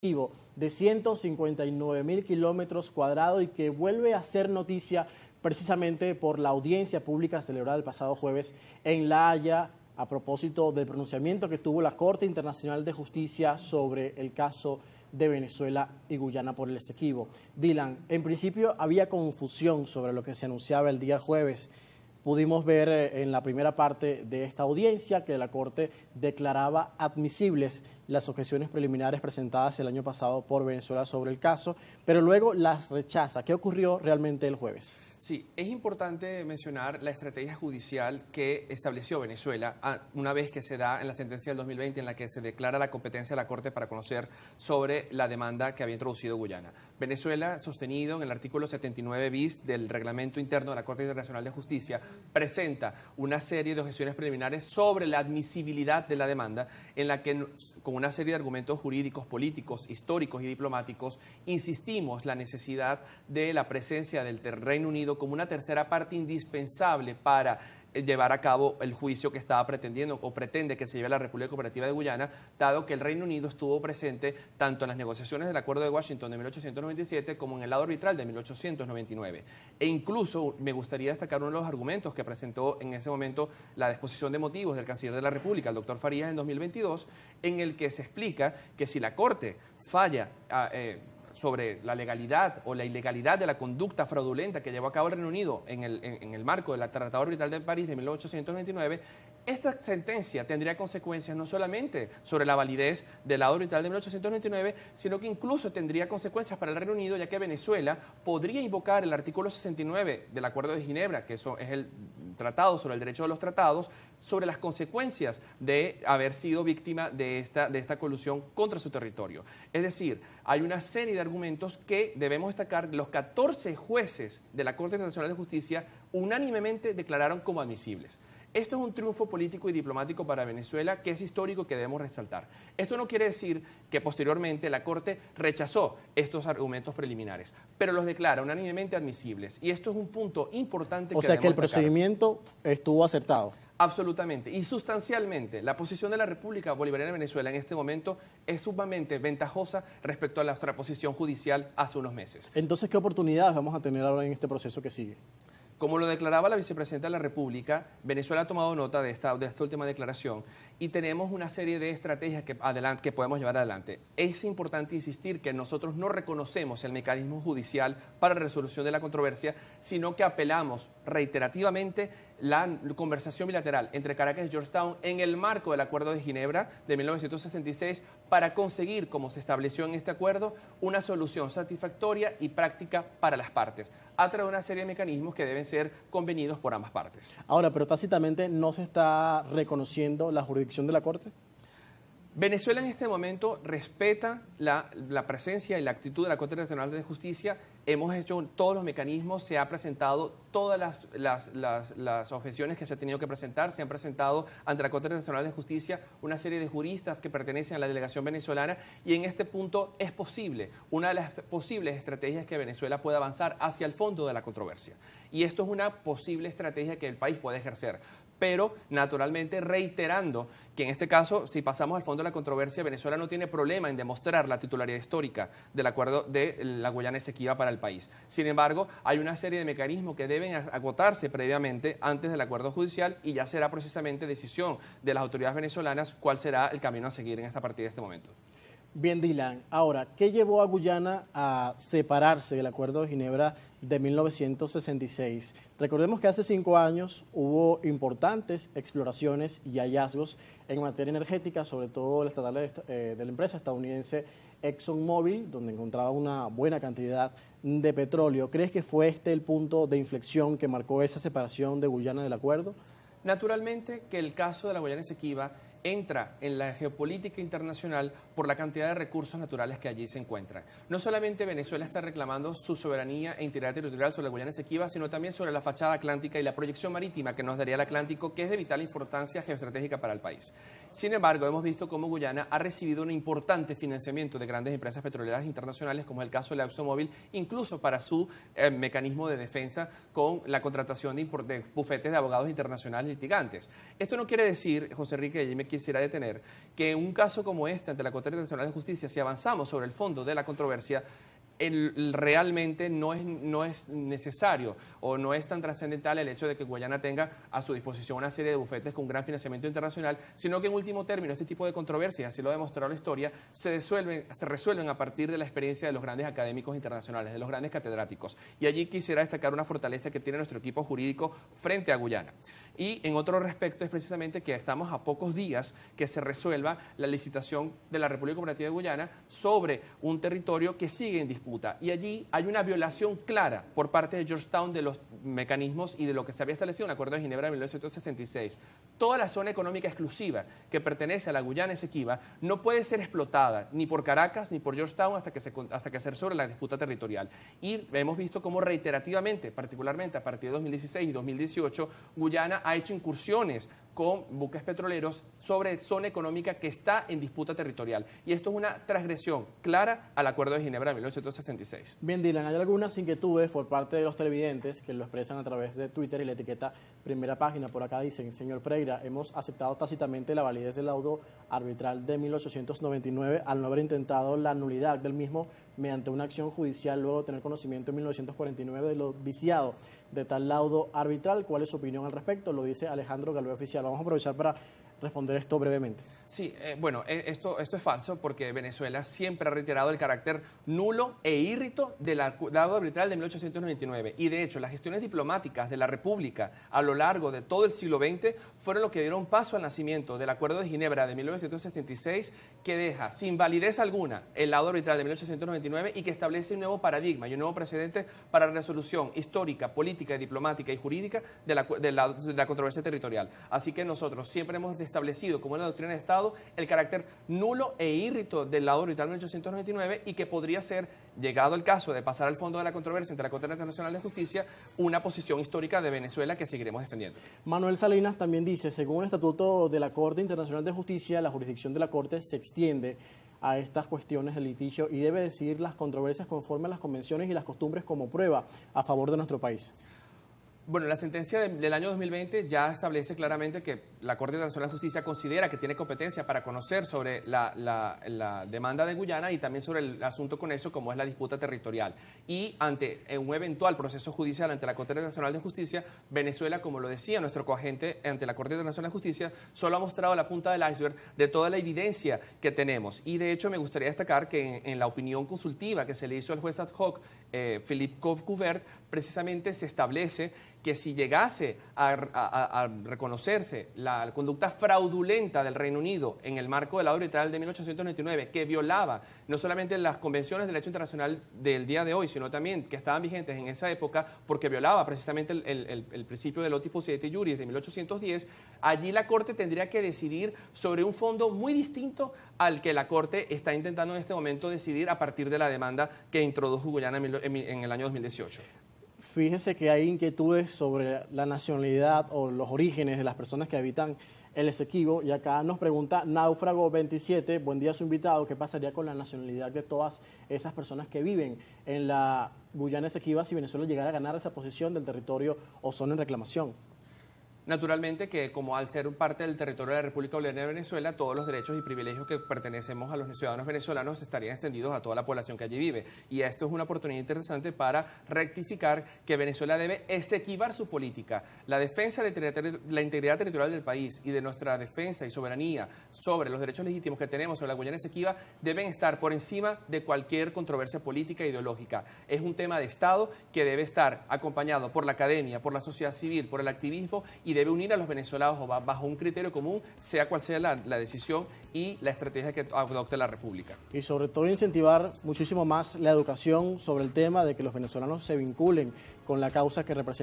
de 159.000 kilómetros cuadrados y que vuelve a ser noticia precisamente por la audiencia pública celebrada el pasado jueves en La Haya a propósito del pronunciamiento que tuvo la Corte Internacional de Justicia sobre el caso de Venezuela y Guyana por el Esequibo. Dylan, en principio había confusión sobre lo que se anunciaba el día jueves. Pudimos ver en la primera parte de esta audiencia que la Corte declaraba admisibles las objeciones preliminares presentadas el año pasado por Venezuela sobre el caso, pero luego las rechaza. ¿Qué ocurrió realmente el jueves? Sí, es importante mencionar la estrategia judicial que estableció Venezuela una vez que se da en la sentencia del 2020 en la que se declara la competencia de la Corte para conocer sobre la demanda que había introducido Guyana. Venezuela, sostenido en el artículo 79 bis del reglamento interno de la Corte Internacional de Justicia, presenta una serie de objeciones preliminares sobre la admisibilidad de la demanda en la que, con una serie de argumentos jurídicos, políticos, históricos y diplomáticos, insistimos la necesidad de la presencia del Reino Unido como una tercera parte indispensable para llevar a cabo el juicio que estaba pretendiendo o pretende que se lleve a la República Cooperativa de Guyana, dado que el Reino Unido estuvo presente tanto en las negociaciones del Acuerdo de Washington de 1897 como en el lado arbitral de 1899. E incluso me gustaría destacar uno de los argumentos que presentó en ese momento la exposición de motivos del Canciller de la República, el doctor Farías, en 2022, en el que se explica que si la Corte falla sobre la legalidad o la ilegalidad de la conducta fraudulenta que llevó a cabo el Reino Unido en el marco del Tratado Arbitral de París de 1899, esta sentencia tendría consecuencias no solamente sobre la validez del lado arbitral de 1899, sino que incluso tendría consecuencias para el Reino Unido, ya que Venezuela podría invocar el artículo 69 del Acuerdo de Ginebra, que eso es el tratado sobre el derecho de los tratados, sobre las consecuencias de haber sido víctima de esta colusión contra su territorio. Es decir, hay una serie de argumentos que debemos destacar. Los 14 jueces de la Corte Internacional de Justicia unánimemente declararon como admisibles. Esto es un triunfo político y diplomático para Venezuela que es histórico, que debemos resaltar. Esto no quiere decir que posteriormente la Corte rechazó estos argumentos preliminares, pero los declara unánimemente admisibles. Y esto es un punto importante que debemos destacar. O sea que el procedimiento estuvo acertado. Absolutamente. Y sustancialmente, la posición de la República Bolivariana de Venezuela en este momento es sumamente ventajosa respecto a nuestra posición judicial hace unos meses. Entonces, ¿qué oportunidades vamos a tener ahora en este proceso que sigue? Como lo declaraba la vicepresidenta de la República, Venezuela ha tomado nota de esta última declaración y tenemos una serie de estrategias que podemos llevar adelante. Es importante insistir que nosotros no reconocemos el mecanismo judicial para la resolución de la controversia, sino que apelamos reiterativamente la conversación bilateral entre Caracas y Georgetown en el marco del Acuerdo de Ginebra de 1966 para conseguir, como se estableció en este acuerdo, una solución satisfactoria y práctica para las partes, a través de una serie de mecanismos que deben ser convenidos por ambas partes. Ahora, pero tácitamente no se está reconociendo la jurisdicción de la Corte. Venezuela en este momento respeta la presencia y la actitud de la Corte Internacional de Justicia. Hemos hecho todos los mecanismos, se ha presentado todas las objeciones que se han tenido que presentar, se han presentado ante la Corte Internacional de Justicia una serie de juristas que pertenecen a la delegación venezolana y en este punto es posible, una de las posibles estrategias que Venezuela pueda avanzar hacia el fondo de la controversia. Y esto es una posible estrategia que el país puede ejercer, pero naturalmente reiterando que en este caso, si pasamos al fondo de la controversia, Venezuela no tiene problema en demostrar la titularidad histórica del acuerdo de la Guyana Esequiba para el país. Sin embargo, hay una serie de mecanismos que deben agotarse previamente antes del acuerdo judicial y ya será precisamente decisión de las autoridades venezolanas cuál será el camino a seguir en esta partida de este momento. Bien, Dylan. Ahora, ¿qué llevó a Guyana a separarse del Acuerdo de Ginebra de 1966? Recordemos que hace 5 años hubo importantes exploraciones y hallazgos en materia energética, sobre todo el estatal de la empresa estadounidense ExxonMobil, donde encontraba una buena cantidad de petróleo. ¿Crees que fue este el punto de inflexión que marcó esa separación de Guyana del acuerdo? Naturalmente que el caso de la Guyana Esequiba entra en la geopolítica internacional por la cantidad de recursos naturales que allí se encuentran. No solamente Venezuela está reclamando su soberanía e integridad territorial sobre la Guyana Esequiba, sino también sobre la fachada atlántica y la proyección marítima que nos daría el Atlántico, que es de vital importancia geoestratégica para el país. Sin embargo, hemos visto cómo Guyana ha recibido un importante financiamiento de grandes empresas petroleras internacionales, como es el caso de la ExxonMobil, incluso para su mecanismo de defensa con la contratación de bufetes de abogados internacionales litigantes. Esto no quiere decir, José Enrique, y me quisiera detener, que en un caso como este ante la Corte Internacional de Justicia, si avanzamos sobre el fondo de la controversia, realmente no es necesario o no es tan trascendental el hecho de que Guyana tenga a su disposición una serie de bufetes con gran financiamiento internacional, sino que en último término este tipo de controversias, así lo ha demostrado la historia, se resuelven a partir de la experiencia de los grandes académicos internacionales, de los grandes catedráticos. Y allí quisiera destacar una fortaleza que tiene nuestro equipo jurídico frente a Guyana. Y en otro respecto es precisamente que estamos a pocos días que se resuelva la licitación de la República Cooperativa de Guyana sobre un territorio que sigue en disputa. Y allí hay una violación clara por parte de Georgetown de los mecanismos y de lo que se había establecido en el Acuerdo de Ginebra de 1966. Toda la zona económica exclusiva que pertenece a la Guyana Esequiba no puede ser explotada ni por Caracas ni por Georgetown hasta que se resuelva la disputa territorial. Y hemos visto cómo reiterativamente, particularmente a partir de 2016 y 2018, Guyana ha hecho incursiones con buques petroleros sobre zona económica que está en disputa territorial. Y esto es una transgresión clara al Acuerdo de Ginebra de 1966. Bien, Dylan, hay algunas inquietudes por parte de los televidentes que lo expresan a través de Twitter y la etiqueta Primera Página. Por acá dicen: señor Pereira, hemos aceptado tácitamente la validez del laudo arbitral de 1899 al no haber intentado la nulidad del mismo mediante una acción judicial luego de tener conocimiento en 1949 de lo viciado de tal laudo arbitral. ¿Cuál es su opinión al respecto? Lo dice Alejandro Galvez Oficial. Vamos a aprovechar para responder esto brevemente. Sí, bueno, esto es falso porque Venezuela siempre ha reiterado el carácter nulo e írrito del laudo arbitral de 1899. Y de hecho, las gestiones diplomáticas de la República a lo largo de todo el siglo XX fueron lo que dieron paso al nacimiento del Acuerdo de Ginebra de 1966, que deja sin validez alguna el laudo arbitral de 1899 y que establece un nuevo paradigma y un nuevo precedente para la resolución histórica, política, diplomática y jurídica de la controversia territorial. Así que nosotros siempre hemos establecido como una doctrina de Estado el carácter nulo e írrito del laudo arbitral de 1899 y que podría ser, llegado el caso de pasar al fondo de la controversia ante la Corte Internacional de Justicia, una posición histórica de Venezuela que seguiremos defendiendo. Manuel Salinas también dice: según el Estatuto de la Corte Internacional de Justicia, la jurisdicción de la Corte se extiende a estas cuestiones de litigio y debe decidir las controversias conforme a las convenciones y las costumbres como prueba a favor de nuestro país. Bueno, la sentencia del año 2020 ya establece claramente que la Corte Internacional de Justicia considera que tiene competencia para conocer sobre la demanda de Guyana y también sobre el asunto conexo como es la disputa territorial. Y ante un eventual proceso judicial ante la Corte Internacional de Justicia, Venezuela, como lo decía nuestro coagente ante la Corte Internacional de Justicia, solo ha mostrado la punta del iceberg de toda la evidencia que tenemos. Y de hecho me gustaría destacar que en la opinión consultiva que se le hizo al juez ad hoc, Philippe Couvert, precisamente se establece que si llegase a reconocerse la conducta fraudulenta del Reino Unido en el marco del laudo arbitral de 1899, que violaba no solamente las convenciones de derecho internacional del día de hoy, sino también que estaban vigentes en esa época, porque violaba precisamente el principio del Otis Possidetis Juris de 1810, allí la Corte tendría que decidir sobre un fondo muy distinto al que la Corte está intentando en este momento decidir a partir de la demanda que introdujo Guyana en el año 2018. Fíjese que hay inquietudes sobre la nacionalidad o los orígenes de las personas que habitan el Esequibo, y acá nos pregunta Náufrago 27, buen día a su invitado, ¿qué pasaría con la nacionalidad de todas esas personas que viven en la Guyana Esequiba si Venezuela llegara a ganar esa posición del territorio o zona en reclamación? Naturalmente que como al ser parte del territorio de la República Bolivariana de Venezuela, todos los derechos y privilegios que pertenecemos a los ciudadanos venezolanos estarían extendidos a toda la población que allí vive. Y esto es una oportunidad interesante para rectificar que Venezuela debe exequivar su política. La defensa de la integridad territorial del país y de nuestra defensa y soberanía sobre los derechos legítimos que tenemos sobre la Guyana Esequiba deben estar por encima de cualquier controversia política e ideológica. Es un tema de Estado que debe estar acompañado por la academia, por la sociedad civil, por el activismo y debe unir a los venezolanos bajo un criterio común, sea cual sea la decisión y la estrategia que adopte la República. Y sobre todo incentivar muchísimo más la educación sobre el tema de que los venezolanos se vinculen con la causa que representa